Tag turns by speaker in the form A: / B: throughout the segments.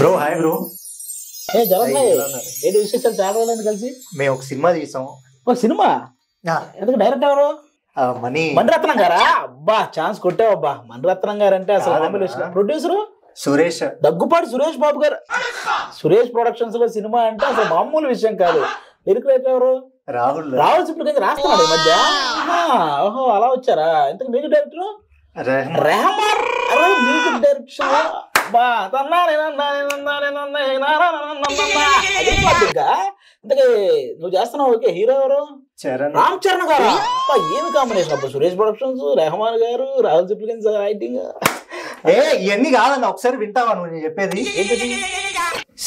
A: Bro hi bro.
B: ఏంటి విశేషాలు చాలా రోజులు కలిసి?
A: మేము ఒక సినిమా తీసాం.
B: ఓ సినిమా? ఎందుకు డైరెక్టర్ ఎవరు? మణిరత్నం గారా? అబ్బా ఛాన్స్ కొట్టావబ్బా. మణిరత్నం గారు అంటే అసలు ప్రొడ్యూసర్
A: సురేష్,
B: దగ్గుపాటి సురేష్ బాబు గారు. సురేష్ ప్రొడక్షన్స్ లో సినిమా అంటే అసలు మామూలు విషయం కాదు. లిరిక్ రైటర్ ఎవరు?
A: రాహుల్.
B: రాహుల్ సిప్లిగంజ్ రాస్తున్నాడు ఈ మధ్య. ఓహో అలా వచ్చారా? ఇంతకు music director Rahman. Music direction ఇంతకీ నువ్వు చేస్తున్నావు. ఓకే, హీరో ఎవరు? రామ్ చరణ్ గారు. ఏమి కాంబినేషన్ అబ్బా. సురేష్ ప్రొడక్షన్స్, రెహమాన్ గారు, రాహుల్ సిప్లిగంజ్ రైటింగ్.
A: ఇవన్నీ కాదన్న, ఒకసారి వింటావా నువ్వు నేను చెప్పేది?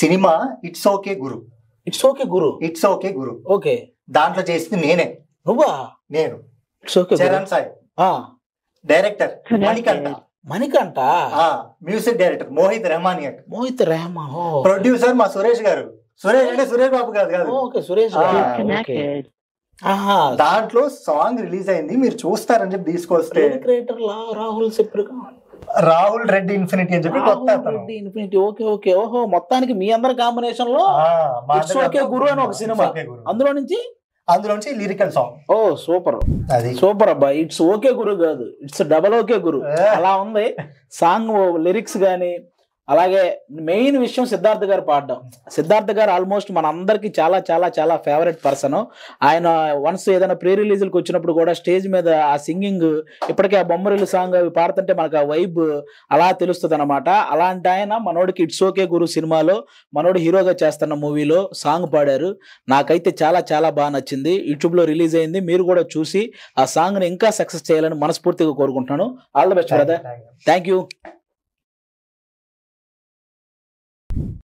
A: Cinema it's okay guru.
B: It's okay guru.
A: It's okay guru.
B: Okay,
A: దాంట్లో చేసింది నేనే.
B: నువ్వా?
A: నేను.
B: It's okay.
A: Charan Sai director.
B: Manikanta
A: music director Mohit Rahman.
B: Mohit Rahman.
A: Producer మా సురేష్ గారు. సురేష్ అంటే సురేష్ బాబు కాదు కాదు.
B: ఓకే, సురేష్.
A: దాంట్లో సాంగ్ రిలీజ్ అయింది, మీరు చూస్తారని చెప్పి తీసుకొస్తే
B: రాహుల్
A: రాహుల్ రెడ్డి ఇన్ఫినిటీ అని చెప్పి కొత్త
B: ఇన్ఫినిటీ. Okay okay. ఓహో, మొత్తానికి మీ అందరి కాంబినేషన్ లో ఇట్స్ ఓకే గురు అని ఒక సినిమా.
A: అందులోంచి లిరికల్ సాంగ్.
B: ఓ సూపర్, అది సూపర్ అబ్బా. ఇట్స్ ఓకే గురు కాదు, ఇట్స్ డబల్ ఓకే గురు. అలా ఉంది సాంగ్. లిరిక్స్ గానీ, అలాగే మెయిన్ విషయం సిద్ధార్థ్ గారు పాడడం. సిద్ధార్థ్ గారు ఆల్మోస్ట్ మన అందరికి చాలా చాలా చాలా ఫేవరెట్ పర్సన్. ఆయన వన్స్ ఏదైనా ప్రీ రిలీజ్లకు వచ్చినప్పుడు కూడా స్టేజ్ మీద ఆ సింగింగ్, ఇప్పటికే ఆ బొమ్మరిల్లు సాంగ్ అవి పాడుతుంటే మనకు ఆ వైబ్ అలా తెలుస్తుంది అనమాట. అలాంటి ఆయన మనోడికి ఇట్స్ ఓకే గురు సినిమాలో మనోడు హీరోగా చేస్తున్న మూవీలో సాంగ్ పాడారు. నాకైతే చాలా చాలా బాగా నచ్చింది. యూట్యూబ్లో రిలీజ్ అయింది, మీరు కూడా చూసి ఆ సాంగ్ని ఇంకా సక్సెస్ చేయాలని మనస్ఫూర్తిగా కోరుకుంటున్నాను. All the best brother. Thank you.